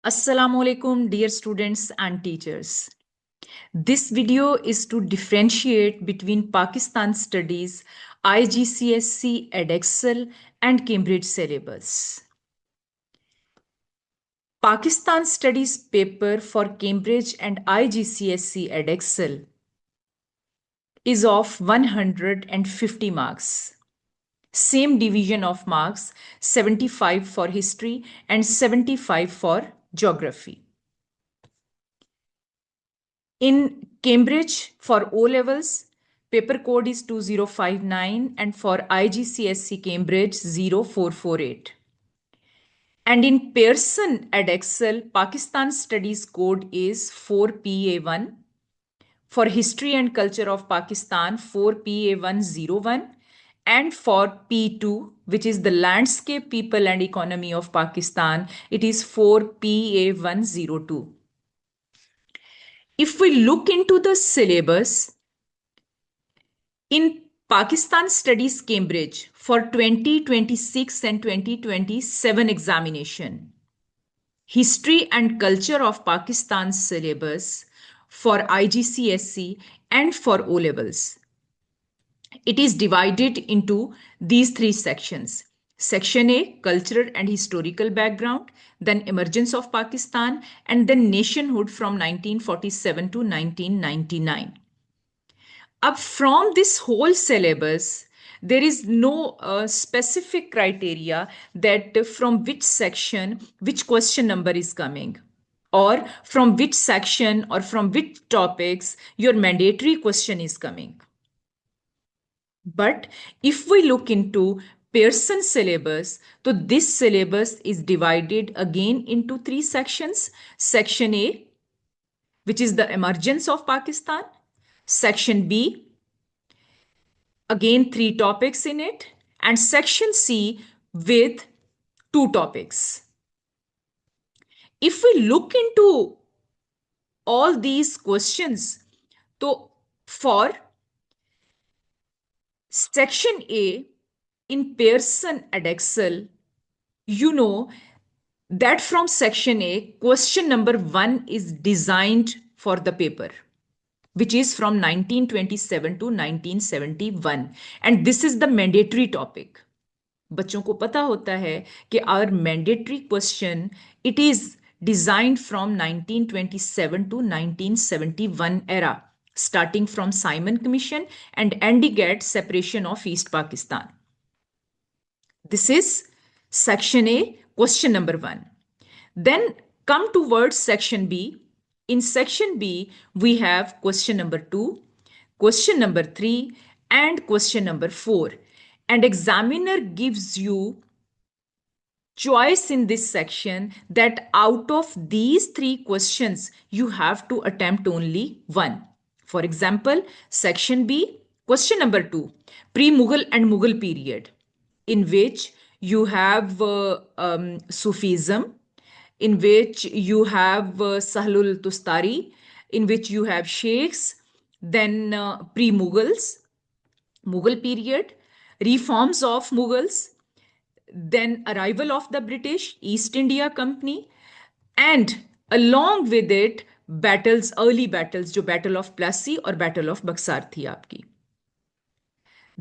Assalamu alaikum, dear students and teachers. This video is to differentiate between Pakistan Studies, IGCSE Edexcel, and Cambridge syllabus. Pakistan Studies paper for Cambridge and IGCSE Edexcel is of 150 marks. Same division of marks, 75 for history and 75 for geography. In Cambridge, for O levels, paper code is 2059, and for IGCSE Cambridge 0448. And in Pearson Edexcel, Pakistan Studies code is 4PA1. For History and Culture of Pakistan, 4PA101. And for P2, which is the Landscape, People and Economy of Pakistan, it is 4PA102. If we look into the syllabus, in Pakistan Studies Cambridge for 2026 and 2027 examination, History and Culture of Pakistan syllabus for IGCSE and for O levels, it is divided into these three sections. Section A, cultural and historical background, then emergence of Pakistan, and then nationhood from 1947 to 1999. Up from this whole syllabus, there is no specific criteria that from which section, which question number is coming, or from which section or from which topics your mandatory question is coming. But if we look into Pearson syllabus, so this syllabus is divided again into three sections. Section A, which is the emergence of Pakistan. Section B, again 3 topics in it. And section C with 2 topics. If we look into all these questions, so for section A in Pearson Edexcel, you know that from section A, question number 1 is designed for the paper, which is from 1927 to 1971. And this is the mandatory topic. बच्चों को पता होता है कि our mandatory question, it is designed from 1927 to 1971 era, starting from Simon Commission and ending at separation of East Pakistan. This is section A, question number 1. Then come towards section B. In section B, we have question number 2, question number 3, and question number 4. And examiner gives you choice in this section that out of these 3 questions, you have to attempt only one. For example, section B, question number 2, pre-Mughal and Mughal period, in which you have Sufism, in which you have Sahlul Tustari, in which you have Sheikhs, then pre-Mughals, Mughal period, reforms of Mughals, then arrival of the British East India Company, and along with it battles, early battles, जो Battle of Plassey और Battle of Buxar थी आपकी.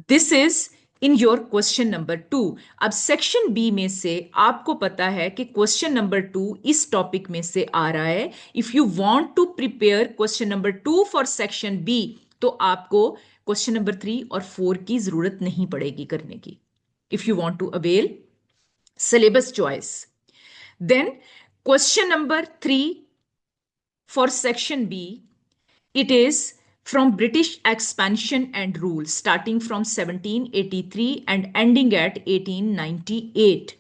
This is in your question number 2. अब section B में से आपको पता है कि question number 2 इस topic में से आ रहा है. If you want to prepare question number 2 for section B, तो आपको question number 3 और 4 की जरूरत नहीं पड़ेगी करने की. If you want to avail syllabus choice. Then question number 3 for section B, it is from British expansion and rule, starting from 1783 and ending at 1898.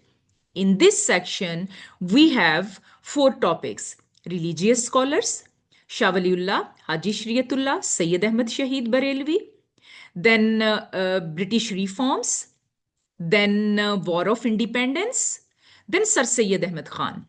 In this section, we have 4 topics: religious scholars, Shah Waliullah, Haji Shriyatullah, Sayyid Ahmad Shahid Barelvi, then British reforms, then War of Independence, then Sir Sayyid Ahmad Khan.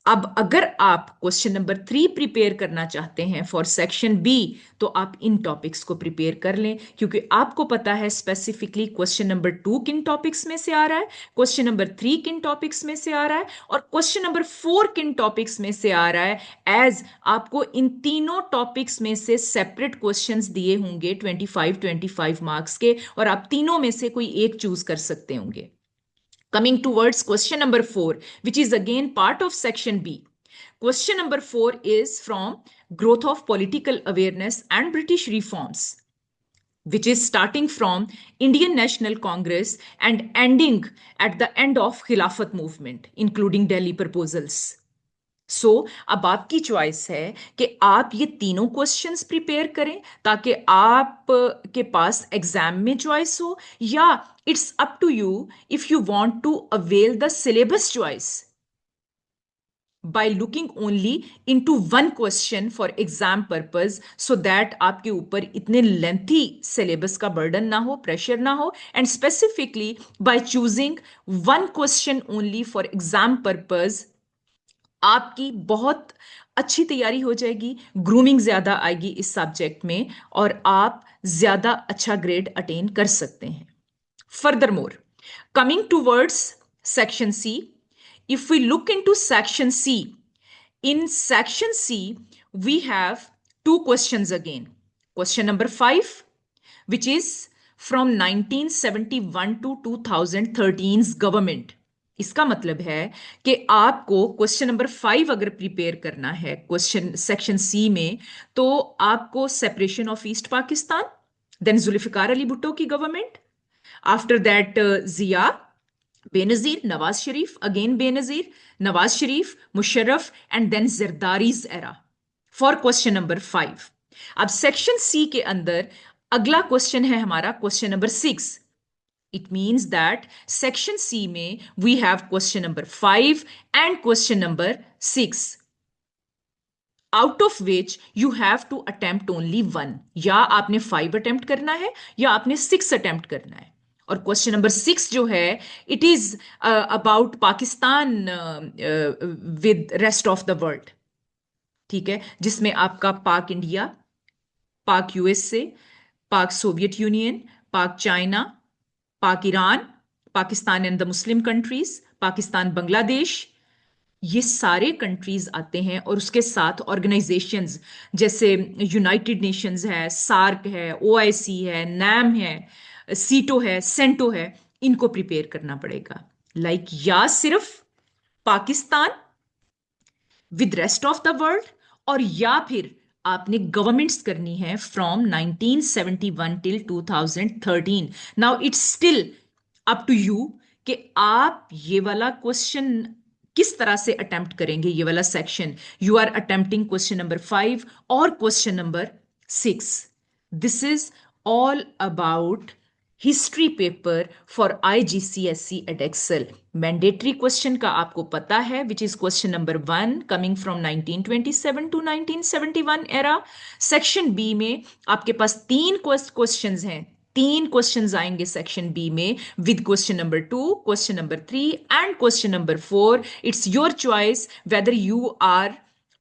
अब अगर आप question number 3 prepare करना चाहते हैं for section B, तो आप इन topics को prepare कर लें, क्योंकि आपको पता है स्पेसिफिकली क्वेश्चन नंबर 2 किन टॉपिक्स में से आ रहा है, क्वेश्चन नंबर 3 किन टॉपिक्स में से आ रहा है, और क्वेश्चन नंबर 4 किन टॉपिक्स में से आ रहा है। एज आपको इन तीनों टॉपिक्स में से सेपरेट क्वेश्चंस दिए होंगे 25 मार्क्स के, और आप तीनों में से कोई एक चूज कर सकते होंगे। Coming towards question number 4, which is again part of section B. Question number 4 is from Growth of Political Awareness and British Reforms, which is starting from Indian National Congress and ending at the end of Khilafat movement, including Delhi proposals. सो अब आपकी choice है कि आप ये तीनों questions prepare करें ताकि आप के पास एग्जाम में चॉइस हो, या it's up to you if you want to avail the syllabus choice by looking only into one question for exam purpose, so that आपके ऊपर इतने लेंथी सिलेबस का बर्डन ना हो, प्रेशर ना हो, and specifically by choosing one question only for exam purpose आपकी बहुत अच्छी तैयारी हो जाएगी, ग्रूमिंग ज्यादा आएगी इस सब्जेक्ट में, और आप ज्यादा अच्छा ग्रेड अटेन कर सकते हैं। Furthermore, coming towards section C, if we look into section C, in section C we have two questions again. Question number 5, which is from 1971 to 2013's government. इसका मतलब है कि आपको क्वेश्चन नंबर 5 अगर prepare करना है क्वेश्चन सेक्शन सी में, तो आपको separation of east Pakistan, then Zulfikar Ali Bhutto की government, after that Zia, Benazir, Nawaz Sharif, again Benazir, Nawaz Sharif, Musharraf, and then Zardari's era for question number 5। अब सेक्शन सी के अंदर अगला क्वेश्चन है हमारा question number 6। It means that section C में we have question number 5 and question number 6, out of which you have to attempt only one. या आपने 5 attempt करना है या आपने 6 attempt करना है। और क्वेश्चन नंबर 6 जो है, it is about Pakistan with rest of the world, ठीक है, जिसमें आपका पाक इंडिया, पाक यूएसए, पाक सोवियत यूनियन, पाक चाइना, पाक Iran, Pakistan and the Muslim countries, Pakistan Bangladesh, ये सारे कंट्रीज आते हैं, और उसके साथ ऑर्गेनाइजेशंस जैसे यूनाइटेड नेशंस है, सार्क है, ओआईसी है, नैम है, सीटो है, सेंटो है, इनको प्रिपेयर करना पड़ेगा। लाइक या सिर्फ Pakistan with rest of the world, और या फिर आपने गवर्नमेंट्स करनी है from 1971 till 2013। Now it's still up to you कि आप ये वाला क्वेश्चन किस तरह से अटेम्प्ट करेंगे, ये वाला section. You are attempting question number 5 और question number 6। This is all about history paper for IGCSE Edexcel. Mandatory question का आपको पता है, which is question number 1 coming from 1927 to 1971 era. Section B में आपके पास 3 क्वेश्चंस हैं, 3 क्वेश्चंस आएंगे सेक्शन बी में, with question number 2, question number 3 and question number 4। It's your choice whether you are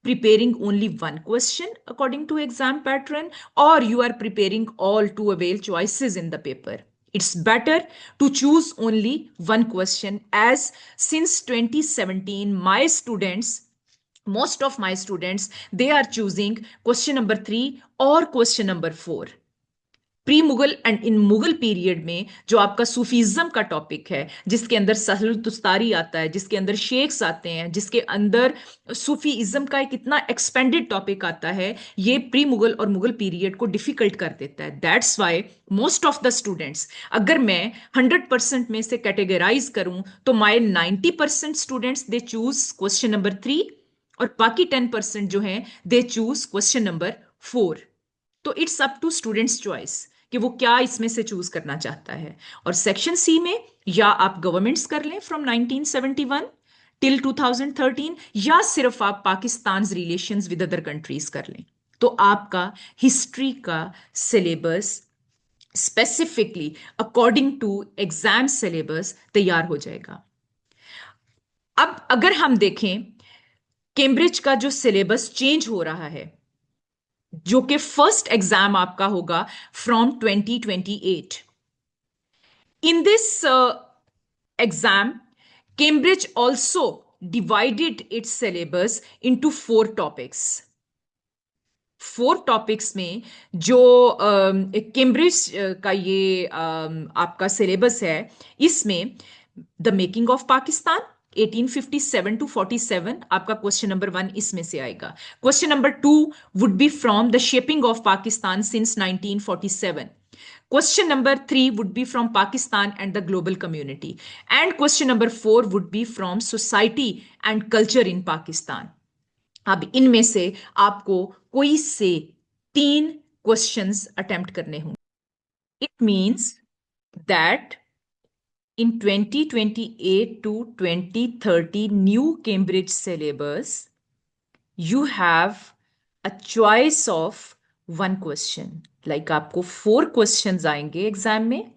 preparing only one question according to exam pattern, or you are preparing all to avail choices in the paper. It's better to choose only one question, as since 2017 my students, most of my students, they are choosing question number 3 or question number 4। Pre Mughal and in Mughal period में जो आपका Sufism का topic है, जिसके अंदर सहल तुस्तारी आता है, जिसके अंदर शेख्स आते हैं, जिसके अंदर सूफीज्म का एक इतना एक्सपेंडेड टॉपिक आता है, ये प्री मुगल और मुगल पीरियड को डिफिकल्ट कर देता है। That's why most of the students, अगर मैं 100% में से कैटेगराइज करूं, तो माई 90% students they choose question number 3, और बाकी 10% जो है दे चूज क्वेश्चन नंबर 4। तो it's up to students choice कि वो क्या इसमें से चूज करना चाहता है। और सेक्शन सी में या आप गवर्नमेंट्स कर लें फ्रॉम 1971 टिल 2013, या सिर्फ आप Pakistan relations with other countries कर लें, तो आपका हिस्ट्री का syllabus specifically according to exam syllabus तैयार हो जाएगा। अब अगर हम देखें कैम्ब्रिज का जो सिलेबस चेंज हो रहा है, जो कि फर्स्ट एग्जाम आपका होगा from 2028. In this exam, Cambridge also divided its syllabus into 4 topics. 4 topics में जो कैम्ब्रिज का ये आपका सिलेबस है, इसमें the making of Pakistan 1857 to 47 आपका क्वेश्चन नंबर 1 इसमें से आएगा. Question number 2 would be from the shaping of Pakistan since 1947. Question number 3 would be from Pakistan and the global community. And question number 4 would be from society and culture in Pakistan. अब इनमें से आपको कोई से 3 questions attempt करने होंगे. It means that in 2028 to 2030 new Cambridge syllabus, you have a choice of 1 question. Like आपको 4 questions आएंगे एग्जाम में,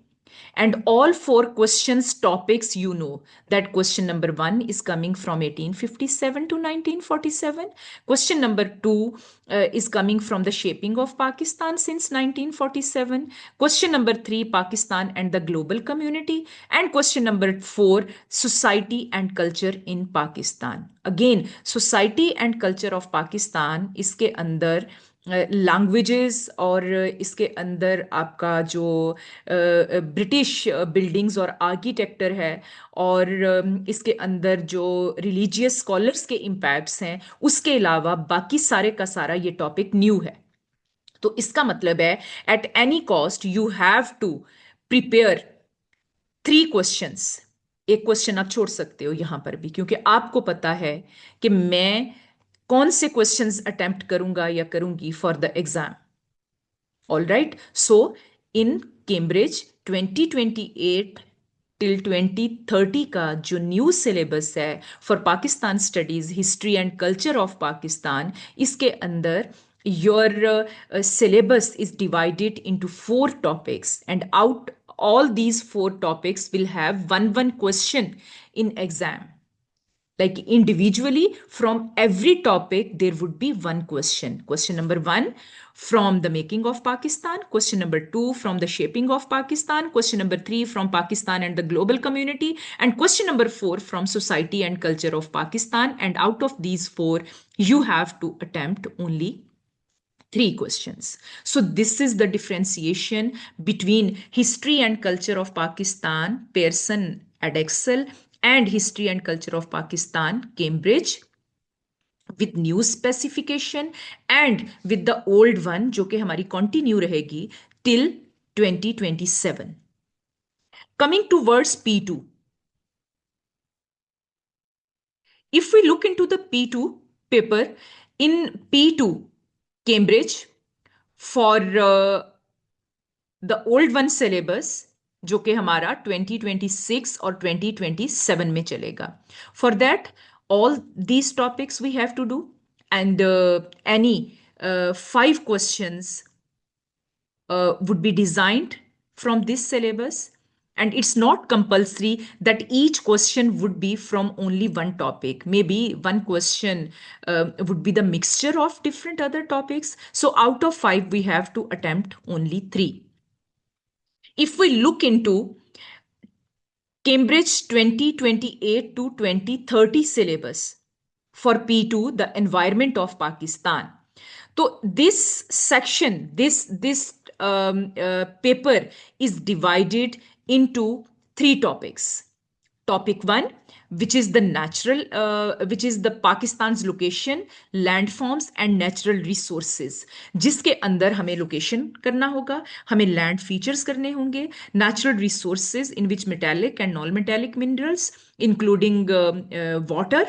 and all 4 questions topics, you know that question number 1 is coming from 1857 to 1947. Question number 2 is coming from the shaping of Pakistan since 1947. Question number 3, Pakistan and the global community. And question number 4, society and culture in Pakistan. Again, society and culture of Pakistan, इसके अंदर languages और इसके अंदर आपका जो British buildings और architecture है, और इसके अंदर जो रिलीजियस स्कॉलर्स के इम्पैक्ट्स हैं, उसके अलावा बाकी सारे का सारा ये टॉपिक न्यू है. तो इसका मतलब है at any cost you have to prepare 3 questions. एक क्वेश्चन आप छोड़ सकते हो यहां पर भी, क्योंकि आपको पता है कि मैं कौन से क्वेश्चंस अटेम्प्ट करूंगा या करूंगी for the exam. All right. So in Cambridge 2028 till 2030 का जो न्यू सिलेबस है for Pakistan studies, history and culture of Pakistan, इसके अंदर your syllabus is divided into 4 topics, and out all these 4 topics will have one question in exam. Like individually from every topic there would be 1 question. Question number 1 from the making of Pakistan, question number 2 from the shaping of Pakistan, question number 3 from Pakistan and the global community, and question number 4 from society and culture of Pakistan. And out of these 4 you have to attempt only 3 questions. So this is the differentiation between history and culture of Pakistan, Pearson Edexcel, and history and culture of Pakistan, Cambridge, with new specification and with the old one जो कि हमारी continue रहेगी till 2027. Coming towards P2. If we look into the P2 paper, in P2, Cambridge, for the old one syllabus जो कि हमारा 2026 और 2027 में चलेगा. For that, all these topics we have to do, and any 5 questions would be designed from this syllabus. And it's not compulsory that each question would be from only one topic. Maybe one question would be the mixture of different other topics. So out of 5, we have to attempt only 3. If we look into Cambridge 2028 to 2030 syllabus for P2, the environment of Pakistan. So this section, this paper is divided into 3 topics. Topic 1, which is the natural, which is the Pakistan's location, landforms and natural resources, जिसके अंदर हमें location करना होगा, हमें land features करने होंगे, natural resources in which metallic and non-metallic minerals, including water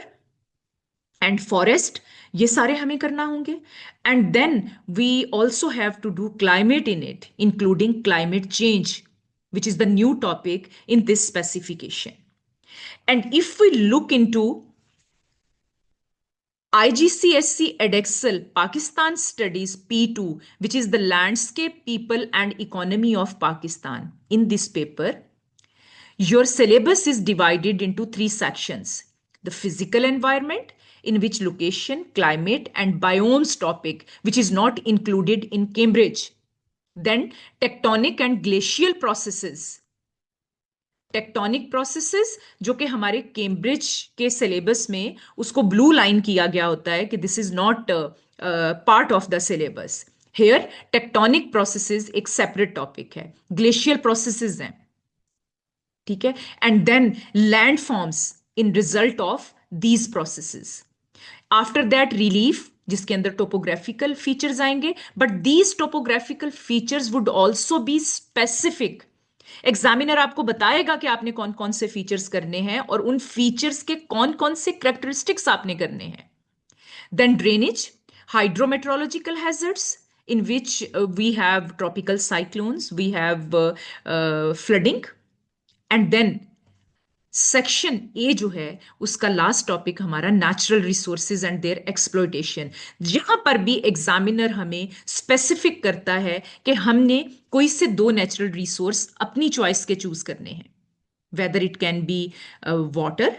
and forest, ये सारे हमें करना होंगे. And then we also have to do climate in it, including climate change, which is the new topic in this specification. And if we look into IGCSE Edexcel Pakistan Studies P2, which is the Landscape, People and Economy of Pakistan, in this paper, your syllabus is divided into 3 sections: the physical environment, in which location, climate, and biomes topic, which is not included in Cambridge. Then tectonic and glacial processes. Tectonic processes जो कि हमारे Cambridge के syllabus में उसको blue line किया गया होता है कि this is not part of the syllabus. Here tectonic processes एक सेपरेट टॉपिक है, ग्लेशियल प्रोसेसेस हैं, ठीक है. And then land forms in result of these processes. After that relief, जिसके अंदर टोपोग्राफिकल फीचर्स आएंगे, but these topographical features would also be specific. Examiner आपको बताएगा कि आपने कौन कौन से फीचर्स करने हैं और उन फीचर्स के कौन कौन से करेक्टरिस्टिक्स आपने करने हैं. Then drainage, hydrometeorological hazards in which we have tropical cyclones, we have flooding, and then section A जो है उसका लास्ट टॉपिक हमारा natural resources and their exploitation. यहां पर भी एग्जामिनर हमें स्पेसिफिक करता है कि हमने कोई से दो नेचुरल रिसोर्स अपनी चॉइस के चूज करने हैं, whether it can be water,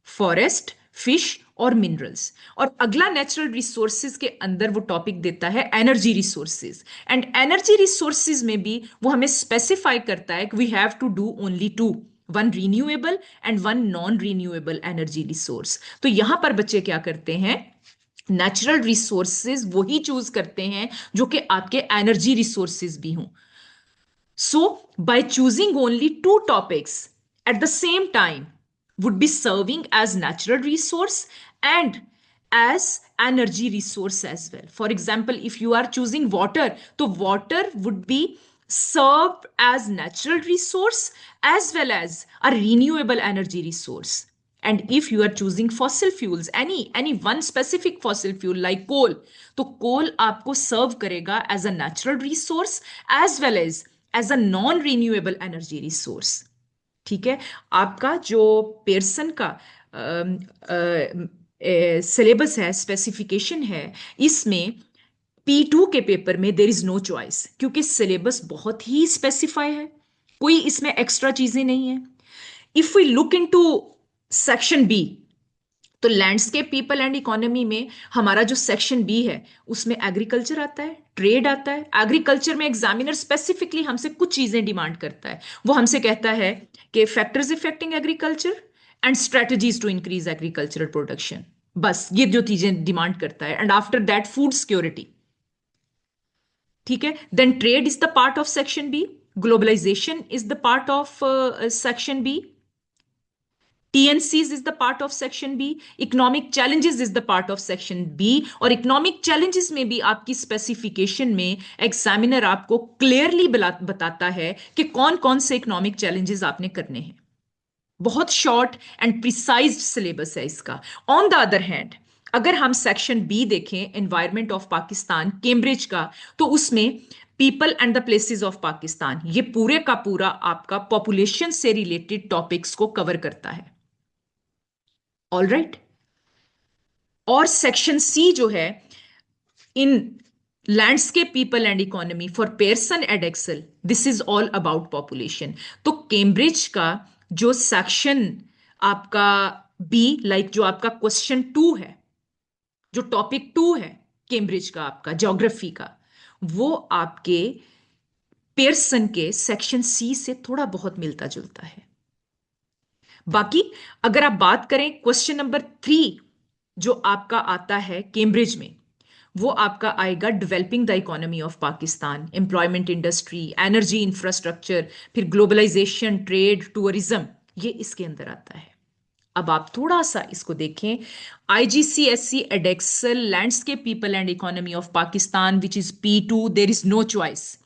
forest, fish और मिनरल्स. और अगला नेचुरल रिसोर्सेज के अंदर वो टॉपिक देता है energy resources. And energy resources में भी वो हमें स्पेसिफाई करता है कि we have to do only two, one renewable and one non renewable energy resource. तो यहां पर बच्चे क्या करते हैं, नेचुरल रिसोर्सेज वही चूज करते हैं जो कि आपके एनर्जी रिसोर्सेज भी हों. So by choosing only two topics at the same time would be serving as natural resource and as energy resource as well. For example, if you are choosing water, so water would be served as natural resource as well as a renewable energy resource. And if you are choosing fossil fuels, any one specific fossil fuel like coal, तो coal आपको serve करेगा as a natural resource as well as a non-renewable energy resource. ठीक है. आपका जो Pearson का syllabus है, specification है, इसमें P2 के पेपर में देयर इज नो चॉइस, क्योंकि सिलेबस बहुत ही स्पेसिफाई है, कोई इसमें एक्स्ट्रा चीजें नहीं है. If we look into section B, तो लैंडस्केप, पीपल एंड इकोनॉमी में हमारा जो सेक्शन बी है उसमें एग्रीकल्चर आता है, ट्रेड आता है. एग्रीकल्चर में एग्जामिनर स्पेसिफिकली हमसे कुछ चीजें डिमांड करता है. वो हमसे कहता है कि factors affecting agriculture and strategies to increase agricultural production. बस ये जो चीजें डिमांड करता है. And after that food security. ठीक है. Then trade is the part of section B, globalization is the part of section B, TNCs is the part of section B, economic challenges is the part of section B. और economic challenges में भी आपकी specification में examiner आपको clearly बताता है कि कौन कौन से economic challenges आपने करने हैं. बहुत short and precise syllabus है इसका. On the other hand, अगर हम section B देखें, environment of Pakistan, Cambridge का, तो उसमें people and the places of Pakistan, ये पूरे का पूरा आपका पॉपुलेशन से रिलेटेड टॉपिक्स को कवर करता है. All right. और सेक्शन सी जो है, in landscape, people and economy for Pearson and Excel, this is all about population. तो कैम्ब्रिज का जो सेक्शन आपका बी, लाइक जो आपका क्वेश्चन 2 है, जो टॉपिक 2 है कैम्ब्रिज का आपका ज्योग्राफी का, वो आपके पेयरसन के सेक्शन सी से थोड़ा बहुत मिलता जुलता है. बाकी अगर आप बात करें क्वेश्चन नंबर 3 जो आपका आता है कैम्ब्रिज में, वो आपका आएगा developing the economy of Pakistan, employment, industry, energy infrastructure, फिर ग्लोबलाइजेशन, ट्रेड, टूरिज्म, ये इसके अंदर आता है. अब आप थोड़ा सा इसको देखें, IGCSE Edexcel landscape, people and economy of Pakistan, which is P2, there is no choice.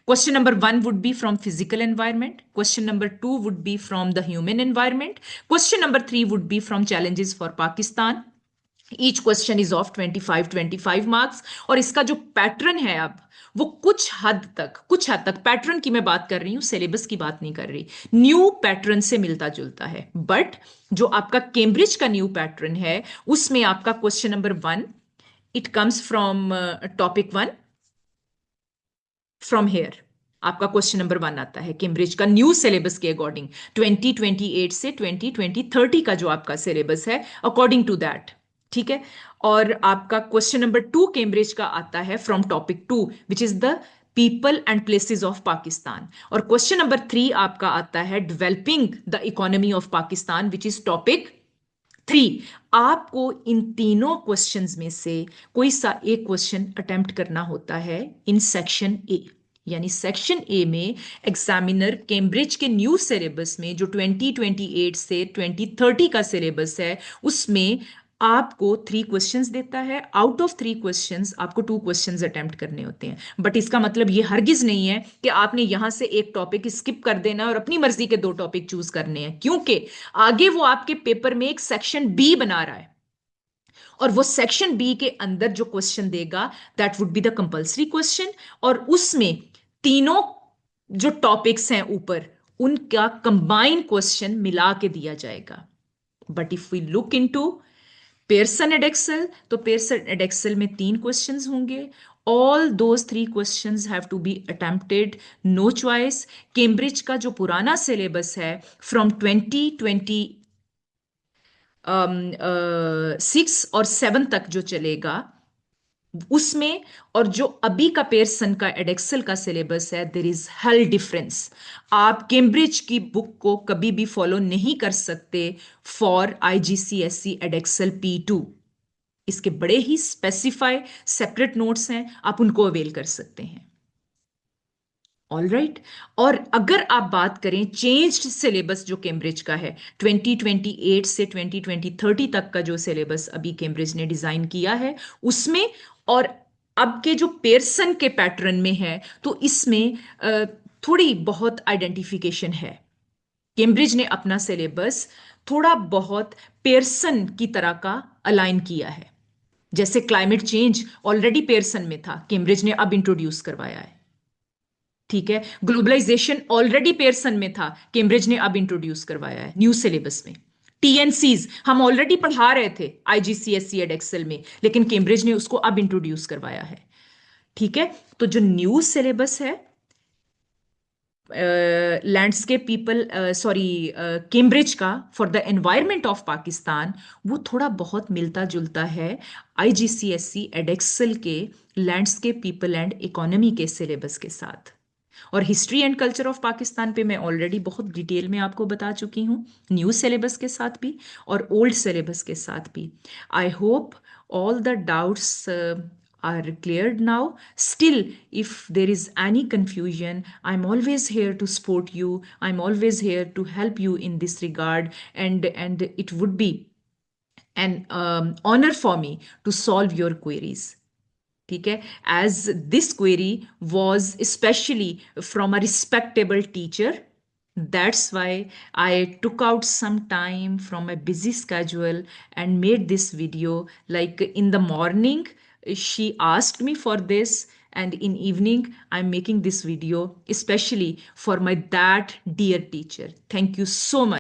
Question number 1 would be from physical environment. Question number 2 would be from the human environment. Question number 3 would be from challenges for Pakistan. Each question is of 25 marks. और इसका जो pattern है अब, वो कुछ हद तक pattern की मैं बात कर रही हूँ, सिलेबस की बात नहीं कर रही, न्यू पैटर्न से मिलता जुलता है. बट जो आपका कैम्ब्रिज का न्यू पैटर्न है, उसमें आपका question number 1, it comes from topic 1. From here आपका क्वेश्चन नंबर 1 आता है कैम्ब्रिज का न्यू सिलेबस के अकॉर्डिंग, 2028 से 2030 का जो आपका सिलेबस है, अकॉर्डिंग टू दैट ठीक है। और आपका क्वेश्चन नंबर 2 कैम्ब्रिज का आता है from topic 2 which is the people and places of Pakistan. और क्वेश्चन नंबर 3 आपका आता है developing the economy of Pakistan which is topic 3। आपको इन तीनों क्वेश्चंस में से कोई सा एक क्वेश्चन अटेम्प्ट करना होता है इन सेक्शन ए। यानी सेक्शन ए में एग्जामिनर कैम्ब्रिज के न्यू सिलेबस में जो 2028 से 2030 का सिलेबस है उसमें आपको 3 क्वेश्चंस देता है। आउट ऑफ 3 क्वेश्चंस आपको 2 क्वेश्चंस अटेम्प्ट करने होते हैं। बट इसका मतलब ये हरगिज नहीं है कि आपने यहां से एक टॉपिक स्किप कर देना और अपनी मर्जी के 2 टॉपिक चूज करने हैं, क्योंकि आगे वो आपके पेपर में एक सेक्शन बी बना रहा है और वो सेक्शन बी के अंदर जो क्वेश्चन देगा that would be the compulsory question. और उसमें तीनों जो टॉपिक्स हैं ऊपर उनका कंबाइंड क्वेश्चन मिला के दिया जाएगा। But if we look into Pearson Edexcel, तो पेयरसन एडेक्सल में 3 क्वेश्चंस होंगे। All those 3 questions have to be attempted, no choice. Cambridge का जो पुराना सिलेबस है फ्रॉम 2026 और 7 तक जो चलेगा उसमें और जो अभी का पेयरसन का एडेक्सल का सिलेबस है देयर इज हल डिफरेंस। आप कैम्ब्रिज की बुक को कभी भी फॉलो नहीं कर सकते फॉर आईजीसीएसई एडेक्सल P2। इसके बड़े ही स्पेसिफाई सेपरेट नोट्स हैं, आप उनको अवेल कर सकते हैं। All right. और अगर आप बात करें चेंज्ड सिलेबस जो कैम्ब्रिज का है 2028 से 2030 तक का जो सिलेबस अभी कैम्ब्रिज ने डिजाइन किया है उसमें और अब के जो पेयरसन के पैटर्न में है तो इसमें थोड़ी बहुत आइडेंटिफिकेशन है। कैम्ब्रिज ने अपना सिलेबस थोड़ा बहुत पेयरसन की तरह का अलाइन किया है। जैसे क्लाइमेट चेंज ऑलरेडी पेयरसन में था, कैम्ब्रिज ने अब इंट्रोड्यूस करवाया है। ठीक है। ग्लोबलाइजेशन ऑलरेडी पेयरसन में था, कैम्ब्रिज ने अब इंट्रोड्यूस करवाया है न्यू सिलेबस में। टीएनसीज हम ऑलरेडी पढ़ा रहे थे आईजीसीएसई एडेक्सल में, लेकिन कैम्ब्रिज ने उसको अब इंट्रोड्यूस करवाया है। ठीक है। तो जो न्यू सिलेबस है लैंडस्केप पीपल सॉरी कैम्ब्रिज का for the environment of Pakistan, वो थोड़ा बहुत मिलता जुलता है आईजीसीएसई एडेक्सल के लैंडस्केप पीपल एंड इकोनॉमी के सिलेबस के साथ। और history and culture of Pakistan पे मैं ऑलरेडी बहुत डिटेल में आपको बता चुकी हूँ, न्यू सिलेबस के साथ भी और ओल्ड सिलेबस के साथ भी। I hope all the doubts are cleared now. Still, if there is any confusion, I'm always here to support you. I'm always here to help you in this regard, and it would be an honor for me to solve your queries. ठीक है। as this query was especially from a respectable teacher, that's why I took out some time from my busy schedule and made this video. Like in the morning she asked me for this, and in evening I'm making this video especially for my that dear teacher. Thank you so much.